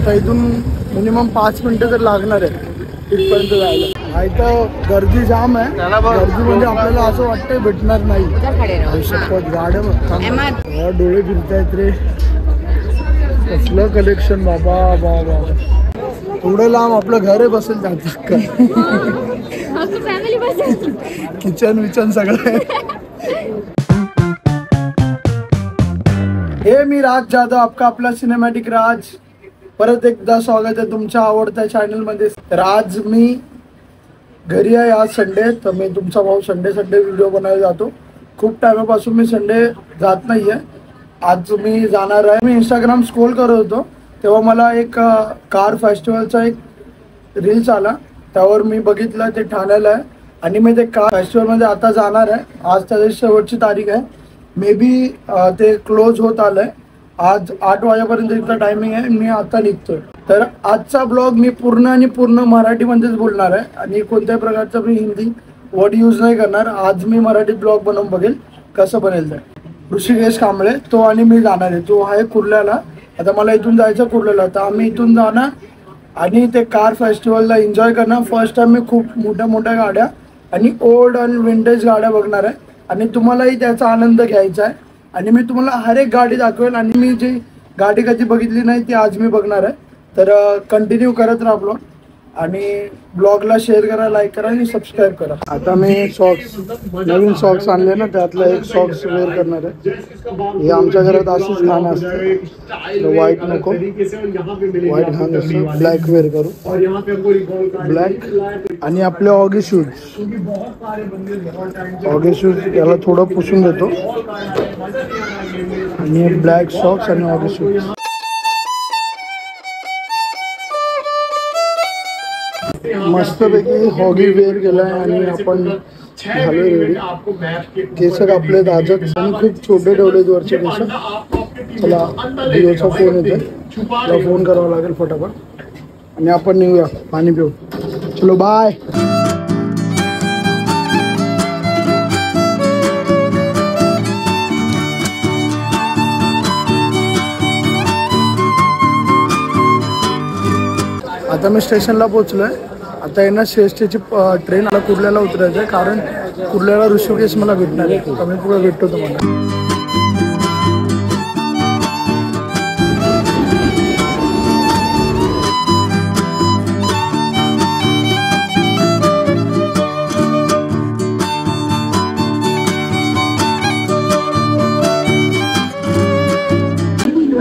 तर इथून मिनिमम 5 मिनिटं तर लागणार आहे इथपर्यंत जायला. हा इथं गर्दी जाम आहे. गर्दी म्हणजे आपल्याला असं वाटतं भेटणार नाही. शपथ गाड्या बघता डोळे फिरतायत रे. कसलं कलेक्शन बाबा बाबा. एवढं लांब आपलं घर आहे बसेल जातात का. किचन विचन सगळं आहे. हे मी राज जाधव, आपका आपला सिनेमॅटिक राज. परत एकदा स्वागत आहे तुमच्या आवडत्या चॅनलमध्ये. तर आज मी घरी आहे. आज संडे, तर मी तुमचा भाऊ संडे व्हिडिओ बनायला जातो. खूप टायमापासून मी संडे जात नाही आहे. आज मी जाणार आहे. मी इंस्टाग्राम स्क्रोल करत होतो तेव्हा मला एक कार फेस्टिवलचा एक रील्स आला. त्यावर मी बघितलं ते ठाण्याला आहे आणि मी ते कार फेस्टिवलमध्ये आता जाणार आहे. आज त्याची शेवटची तारीख आहे. मे बी ते क्लोज होत आलंय. आज 8 वाजेपर्यंत इथं टायमिंग आहे. मी आता निघतोय. तर आजचा ब्लॉग मी पूर्ण मराठीमध्येच बोलणार आहे आणि कोणत्याही प्रकारचा मी हिंदी वर्ड यूज नाही करणार. आज मी मराठीत ब्लॉग बनवून बघेल कसं बनेल. ते ऋषिकेश कांबळे तो आणि मी जाणार आहे. तो आहे कुर्ल्याला. आता मला इथून जायचं कुर्ल्याला, तर आम्ही इथून जाणार आणि ते कार फेस्टिवलला एन्जॉय करणार. फर्स्ट टाइम मी खूप मोठ्या गाड्या आणि ओल्ड आणि विंटेज गाड्या बघणार आहे आणि तुम्हालाही त्याचा आनंद घ्यायचा आहे. आणि मी तुम्हाला हर एक गाडी दाखवेल आणि मी जी गाडी कधी बघितली नाही ती आज मी बघणार आहे. तर कंटिन्यू करत राहा ब्लॉग आणि ब्लॉगला शेअर करा, लाईक करा आणि सबस्क्राईब करा. आता मी नवीन सॉक्स आणले ना, त्यातला एक सॉक्स वेअर करणार आहे. हे आमच्या घरात असंच घाण असतं. व्हाईट नको, व्हाईट घाण असतं. ब्लॅक वेअर करू, ब्लॅक. आणि आपले ऑगी शूज याला थोडं पुसून देतो आणि ब्लॅक सॉक्स आणि ऑगी शूज. मस्तपैकी हॉगी वेअर केलाय आणि आपण झालो रेडी. केस कापले दाजत आणि खूप छोटे ठेवलेत वरचे केस. चला जिओचा फोन येतोय, त्याला फोन करावा लागेल फटाफट आणि आपण निघूया, पाणी पिऊ. चलो बाय. आता मी स्टेशनला पोहोचलोय. आता येणार श्रेष्ठची ट्रेन. मला कुर्ल्याला उतरायचं आहे कारण कुर्ल्याला ऋषिकेश मला भेटणार आहे. कमी पुढे भेटतो तुम्हाला.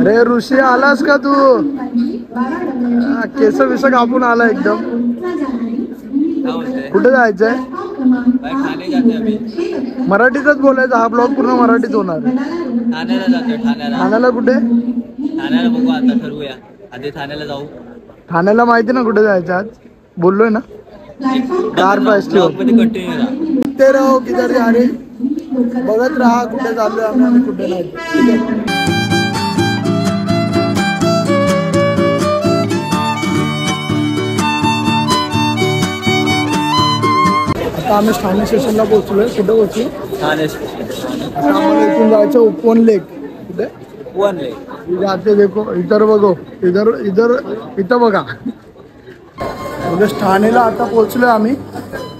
अरे ऋषी आलास का तू? केस विस कापून आला एकदम. कुठे जायचंय? मराठीतच बोलायचं. हा ब्लॉग पूर्ण मराठीत होणार. ठाण्याला जातोय. ठाण्याला कुठे? ठाण्याला बघू, आता ठरवूया. आधी ठाण्याला जाऊ. ठाण्याला माहिती ना कुठे जायचं आज? बोललोय ना कार फेस्टिवल. कंटिन्यू राहा. ते राहो किधर जा रे. बघत राहा कुठे चाललोय आम्ही कुठे नाही. आता आम्ही ठाणे स्टेशनला पोहोचलोय. कुठे पोहोचलो? ठाणे. आता आम्हाला इथून जायचं उपवन लेक. कुठे? उपवन लेक जाते देखो. इधर बघो, इथं बघा. म्हणजे ठाणेला आता पोहोचलोय आम्ही.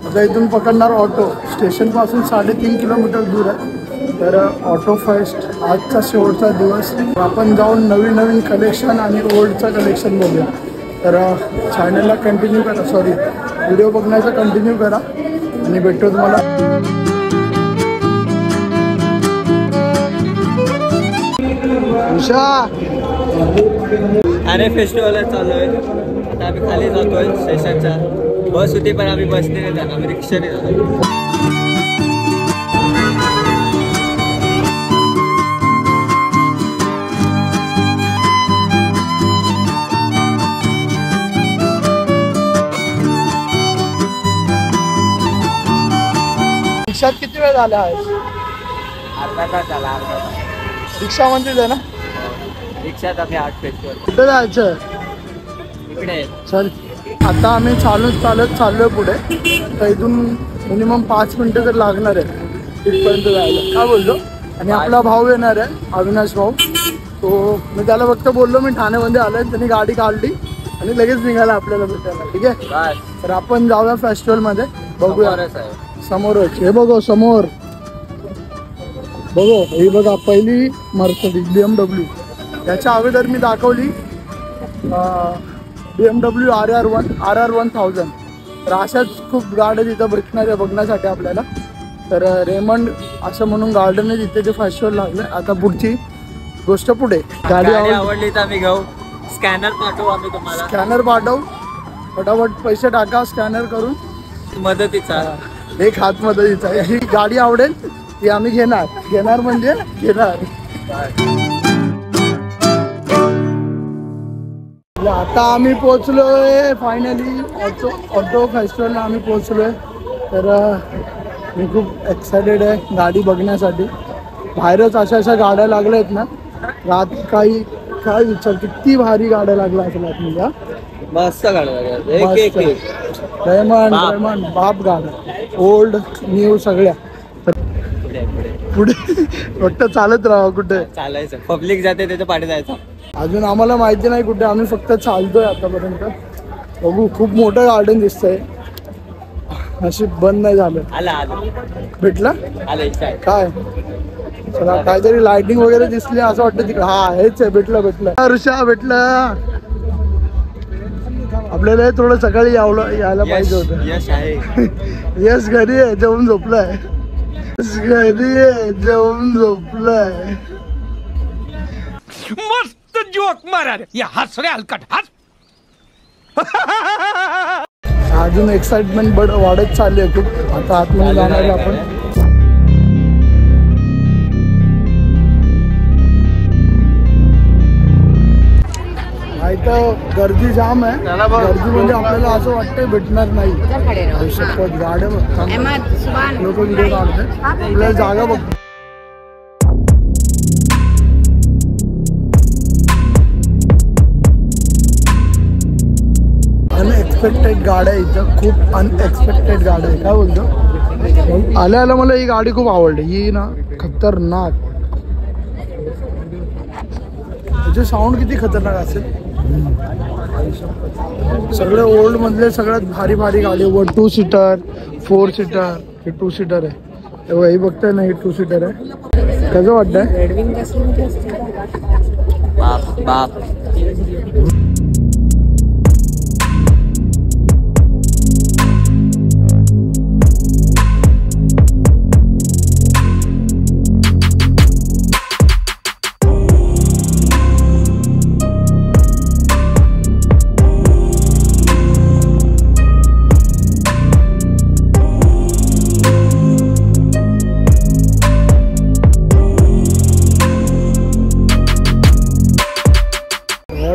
आता इथून पकडणार ऑटो. स्टेशन पासून 3.5 किलोमीटर दूर आहे. तर ऑटो फेस्ट आजचा शेवटचा दिवस. आपण जाऊन नवीन कलेक्शन आणि ओल्डचं कलेक्शन बघूया. तर चॅनलला कंटिन्यू करा, सॉरी व्हिडिओ बघण्याचं कंटिन्यू करा आणि भेटतो तुम्हाला. उषा ठाणे फेस्टिवल चालू आहे. आता आम्ही खाली जातोय स्टेशनच्या. बस होती पण आम्ही बसने नाही जाणार, आम्ही रिक्षाने जातो. रिक्षात किती वेळ झाला आहे? अर्धा तास झाला. रिक्षा म्हणते आहे ना? रिक्षात आम्ही 8 फेस्टिवल. कुठे जायचं? इकडे चल. आता आम्ही चालत चाललोय पुढे. तर इथून मिनिमम 5 मिनिटं तर लागणार आहे इथपर्यंत जायला. काय बोलतो? आणि आपला भाऊ येणार आहे, अविनाश भाऊ. तो मी त्याला फक्त बोललो मी ठाण्यामध्ये आलोय, त्यांनी गाडी काढली आणि लगेच निघाला आपल्याला भेटायला. ठीक आहे, तर आपण जाऊया फेस्टिवल मध्ये, बघूया समोरच. हे बघो समोर, बघो ही बघा पहिली मर्सिडीज BMW. त्याच्या अगोदर मी दाखवली BMW RR 1000. तर अशाच खूप गाड्या तिथं भेटणार आहे बघण्यासाठी आपल्याला. तर रेमंड असं म्हणून गार्डन आहे तिथे ते फेस्टिवल लागलं. आता पुढची गोष्ट पुढे. गाडी आवडली तर आम्ही घेऊ. स्कॅनर पाठवू आम्ही तुम्हाला. स्कॅनर पाठव, फटाफट पैसे टाका स्कॅनर करून. मदतीचा एक हात मदतीचा. ही गाडी आवडेल ती आम्ही घेणार म्हणजे घेणार. आता आम्ही पोहोचलोय फायनली ऑटो फेस्टिवलला आम्ही पोहोचलोय. तर मी खूप एक्सायटेड आहे गाडी बघण्यासाठी. बाहेरच अशा गाड्या लागल्या आहेत ना, रात काही काय विचार किती भारी गाड्या लागल्या असेल आतमध्ये. मस्त रेमंड बाप गाड्या, ओल्ड न्यू सगळ्या. पुढे फक्त चालत राहा. कुठे चालायचं, पब्लिक जाते त्याच्या पाठी जायचं. अजून आम्हाला माहिती नाही कुठे, आम्ही फक्त चालतोय आतापर्यंत. बघू, खूप मोठं गार्डन दिसतंय. नशीब बंद नाही झालं. भेटला काय? चला, काहीतरी लाइटिंग वगैरे दिसली असं वाटतं तिकडे. हा हेच आहे, भेटलं ऋषा भेटलं. आपल्याला थोडं सकाळी यायला पाहिजे होतं. यश आहे. यश घरी आहे, जेवून झोपलाय. घरी आहे, जेवून झोपलाय. मस्त जोक मारा रे, या हस रे हलकट हस. अजून एक्साइटमेंट वाढत चालली आहे खूप. आता आतमध्ये जाणार आहे आपण. इथं गर्दी जाम आहे. गर्दी म्हणजे आपल्याला असं वाटतं भेटणार नाही. गाड्या लोक व्हिडिओ काढतात, आपल्याला जागा बघतो. अनएक्सपेक्टेड गाड्या इथं, खूप अनएक्सपेक्टेड गाड्या आहे. काय बोलतो, आल्या मला ही गाडी खूप आवडली. ही ना खतरनाक, त्याचे साऊंड किती खतरनाक असेल. सगळे ओल्ड मधले सगळ्यात भारी भारी गाडी. 2 सीटर 4 सीटर. हे 2 सीटर आहे. तेव्हा हे बघताय ना, हे 2 सीटर आहे. कसं वाटतंय? बाप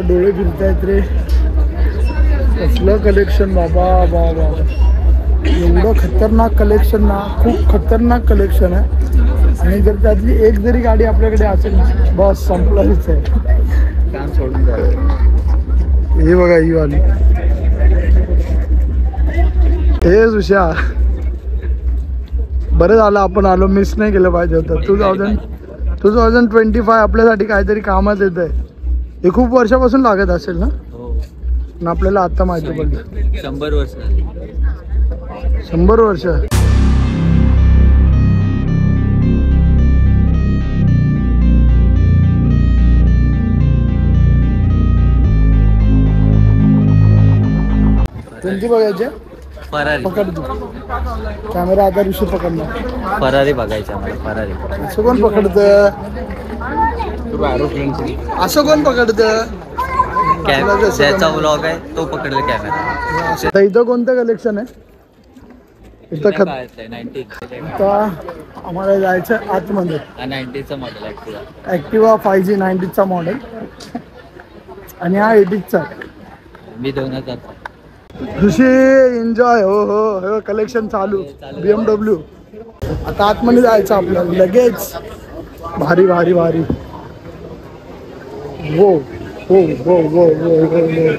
डोळे फिरतायत रे. कसलं कलेक्शन बाबा बाबा, एवढं खतरनाक कलेक्शन ना, खूप खतरनाक कलेक्शन आहे. आणि जर त्यातली एक जरी गाडी आपल्याकडे असेल ना, बस संपलंच आहे, काम सोडून जायचं. हे बघा ही वाली. हे सुशा, बरं झालं आपण आलो, मिस नाही केलं पाहिजे होतं. 2025 आपल्यासाठी काहीतरी कामात येत आहे. हे खूप वर्षापासून लागत असेल ना. पण आपल्याला आता माहिती पडलं. 100 वर्ष. 100 वर्ष. कोणती बघायची? फरारी. पकड तू कॅमेरा. आता ऋषी पकडणार. फरारी बघायचं मला. फरारी असं कोण पकडत? असं कोण पकडत? त्याचा व्लॉग आहे, तो पकडला कॅमेरा. इथं कोणतं कलेक्शन आहे? इथं आता आम्हाला जायचं आतमध्ये. 90चा मॉडेल ॲक्टिवा 5G 90चा मॉडेल आणि हा 80चा. मी 2000. ऋषी एन्जॉय. हो हो, कलेक्शन चालू. BMW. आता आतमध्ये जायचं आपल्याला लगेच. भारी भारी भारी. वो वो वो वो वो वो.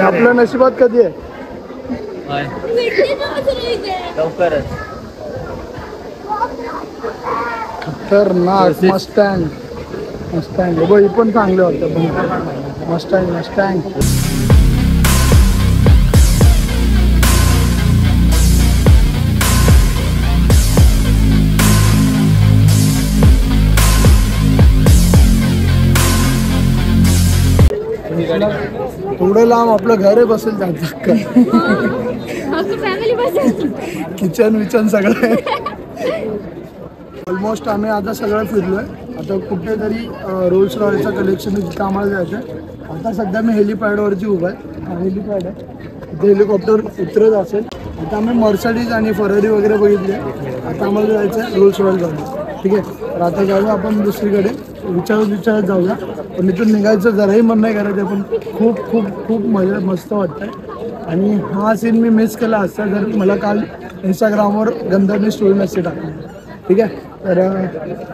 आपल्या नशिबात कधी आहे? होय लवकरच. खतरनाक मस्टँग. मस्टँग बघ ही पण चांगले होते. Mustang Mustang. थोडं लांब आपलं घर आहे बसेल जात किचन विचन सगळं. ऑलमोस्ट आम्ही आता सगळं फिरलोय. आता कुठेतरी रोल्स रॉयलचं कलेक्शन जिथं आम्हाला जायचं आहे. आता सध्या मी हेलिपॅडवरती उभा आहे. हेलिपॅड आहे इथे. हेलिकॉप्टर उतरत असेल. आता आम्ही मर्सिडीज आणि फरारी वगैरे बघितले. आता आम्हाला जायचं आहे रोल्स रॉयल जाऊया. ठीक आहे तर आता जाऊया आपण दुसरीकडे. विचारत जाऊया. पण इथून निघायचं जराही मन नाही करायचं. पण खूप खूप खूप मजा मस्त वाटतंय. आणि हा सीन मी मिस केला असता जर मला काल इंस्टाग्रामवर गंधर्वनी स्टोरी नसते टाकली. ठीक आहे तर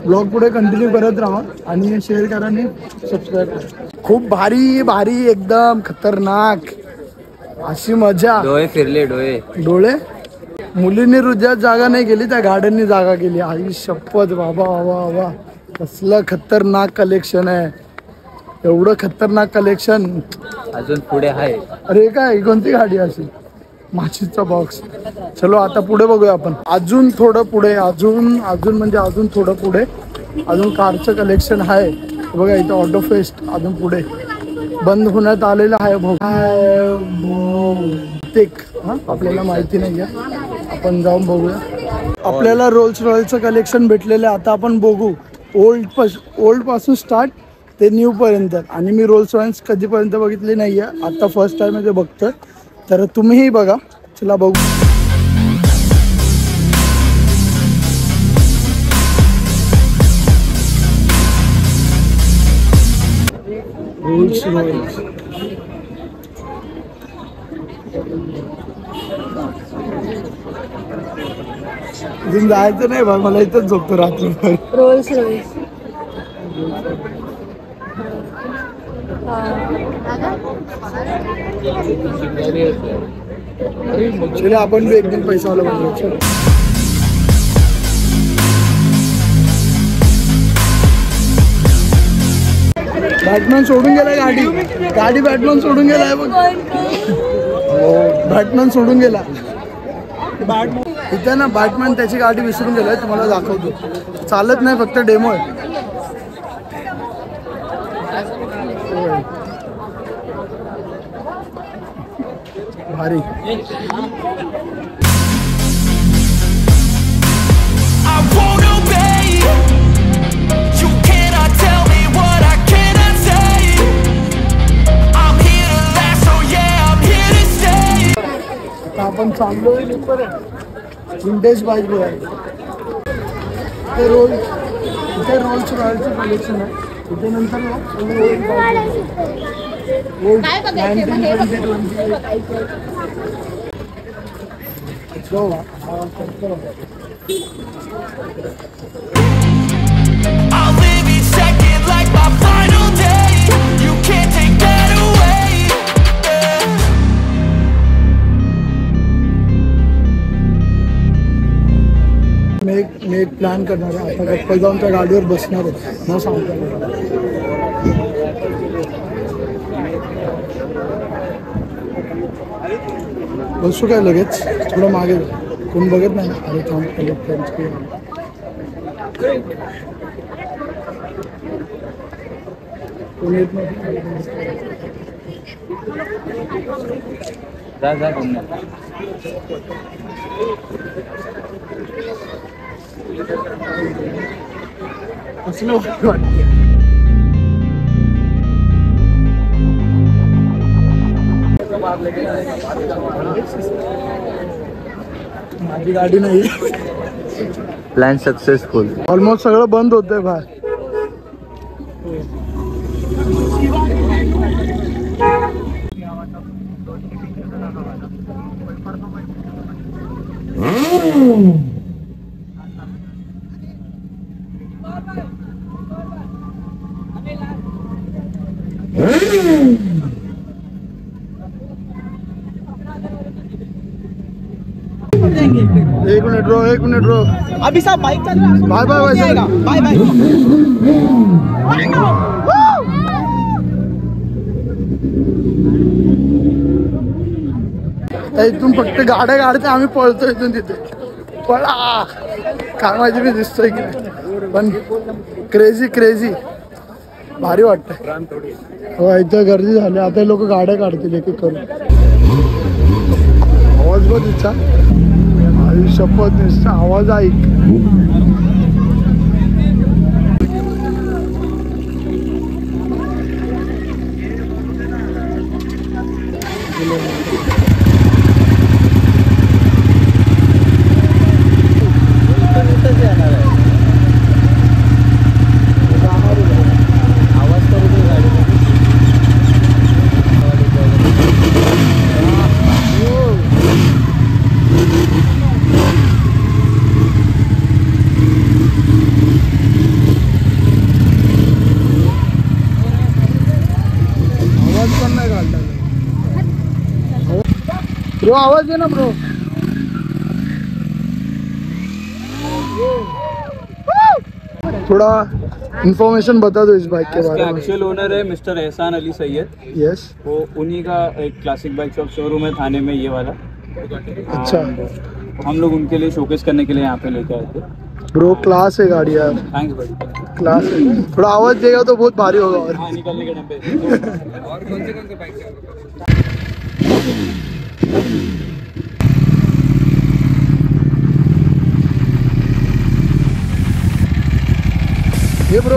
ब्लॉग पुढे कंटिन्यू करत राहा आणि शेअर करा आणि सबस्क्राईब करा. खूप भारी भारी एकदम खतरनाक अशी मजा. डोळे फिरले डोळे. मुलींनी हृदयात जागा नाही केली त्या गाड्यांनी जागा केली. आई शपथ बाबा बाबा बाबा कसलं खतरनाक कलेक्शन आहे. एवढं खतरनाक कलेक्शन अजून पुढे आहे. अरे काय कोणती गाडी असेल. माचीचा बॉक्स. चलो आता पुढे बघूया आपण. अजून थोडं पुढे अजून म्हणजे अजून थोडं पुढे अजून कारचं कलेक्शन आहे. बघा इथं ऑटो फेस्ट अजून पुढे बंद होण्यात आलेलं आहे. बहुतेक आपल्याला माहिती नाही आहे. आपण जाऊन बघूया. आपल्याला रोल्स रॉयलचं कलेक्शन भेटलेलं आहे. आता आपण बघू ओल्ड पासून स्टार्ट ते न्यू पर्यंत. आणि मी रोल्स रॉयल्स कधीपर्यंत बघितली नाही आहे. आता फर्स्ट टाइम ते बघतोय. तर तुम्हीही बघा. चला बघू. रोल्स रॉयल्स अजून जायचं नाही बा. मला इथंच झोपतो रात्रभर. रोल्स रॉयस चले आपण बी एकदम पैसा आला पाहिजे. बॅटमॅन सोडून गेलाय गाडी बॅटमॅन सोडून गेलाय बघ. बॅटमॅन सोडून गेला. इथे ना बॅटमॅन त्याची गाडी विसरून गेलाय. तुम्हाला दाखवतो. चालत नाही फक्त डेमो आहे. भारी. आता आपण चाललोय विंटेज बाईक बघायला. इथे रोल्स रॉयलचं कलेक्शन आहे. इथे नंतर I'll live each second like my final day. You can't take that away. मी एक प्लॅन करणार आहे. आता गप्पा जाऊन त्या गाडीवर बसणार आहे. न सांगतो बसू काय लगेच. थोडं मागे कोण बघत नाही. अरे थांब कोण येत नाही. जा असलं वाटतं. माझी गाडी नाही. Plan successful. ऑलमोस्ट सगळं बंद होतंय बाहेर. एक मिनट रो अभी साहब बाइक चल रहा है, बाय बाय बाय बाय। इथून फक्त गाड्या काढते आम्ही पळतो इथून तिथे पळा काय माझी मी दिसतोय की नाही पण क्रेझी भारी वाटतंय हो इथं गर्दी झाली आता लोक गाड्या काढतील एक एक करून आवाज बघ तिचा शपथ नुसता आवाज ऐक ब्रो आवाज दे ना ब्रो थोड़ा इंफॉर्मेशन बता दो इस बाइक के बारे में। एक्चुअल ओनर है मिस्टर एहसान अली सैयद। यस वो उन्हीं का एक क्लासिक बाइक शॉप शोरूम है थाने में ये वाला। अच्छा हम लोग उनके लिए शोकेस करने के लिए यहाँ पे लेके आए थे। ब्रो क्लास है गाड़ी यार थैंक्स भाई। क्लास है थोड़ा आवाज देगा तो बहुत भारी होगा और हाँ निकलने के टाइम पे। और कौन से बाइक ये ब्रो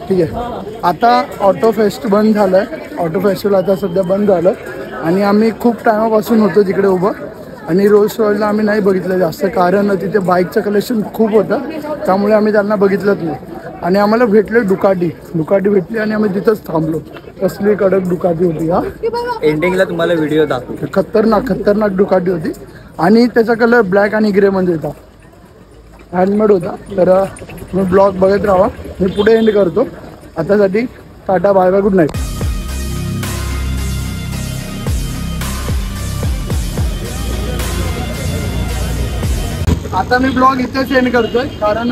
ठीक आहे आता ऑटो फेस्ट बंद झालं ऑटो फेस्टिवल आता सध्या बंद झालं आणि आम्ही खूप टायमापासून होतो तिकडे उभं आणि रोल्स रॉयलला आम्ही नाही बघितलं जास्त कारण तिथे बाईकचं कलेक्शन खूप होतं त्यामुळे आम्ही त्यांना बघितलंच नाही आणि आम्हाला भेटले डुकाटी भेटली आणि आम्ही तिथंच थांबलो कसली कडक डुकाटी होती हा एंडिंगला तुम्हाला व्हिडिओ दाखवतो खतरनाक डुकाटी होती आणि त्याचा कलर ब्लॅक आणि ग्रेमध्ये होता हँडमेड होता तर तुम्ही ब्लॉग बघत राहा मी पुढे एंड करतो आतासाठी tata bye bye good night आता मी ब्लॉग इथेच एंड करतोय कारण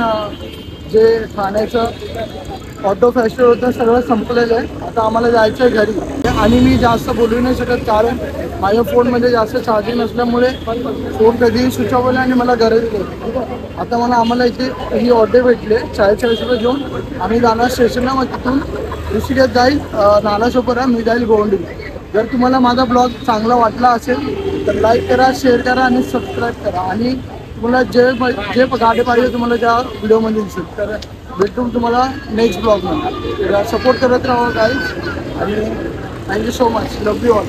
जे ठाण्याचं ऑटो फेस्टिवल होतं सगळं संपलेलं आहे आता आम्हाला जायचं आहे घरी आणि मी जास्त बोलू नाही शकत कारण माझ्या फोनमध्ये जास्त चार्जिंग नसल्यामुळे फोन कधीही स्विच ऑफ होईल आणि मला गरज नाही आता मला आम्हाला इथे ही ऑटो भेटले 40 रुपये घेऊन आम्ही जाणार स्टेशनला मग तिथून ऋषिकेश जाईल नालासोपारा मी जाईल गोंडी जर तुम्हाला माझा ब्लॉग चांगला वाटला असेल तर लाईक करा शेअर करा आणि सबस्क्राईब करा आणि तुम्हाला जे गाडी पाहिजे तुम्हाला त्या व्हिडिओमध्ये दिसेल तर भेटून तुम्हाला नेक्स्ट ब्लॉगमध्ये सपोर्ट करत राहा गाईज आणि thank you so much love you all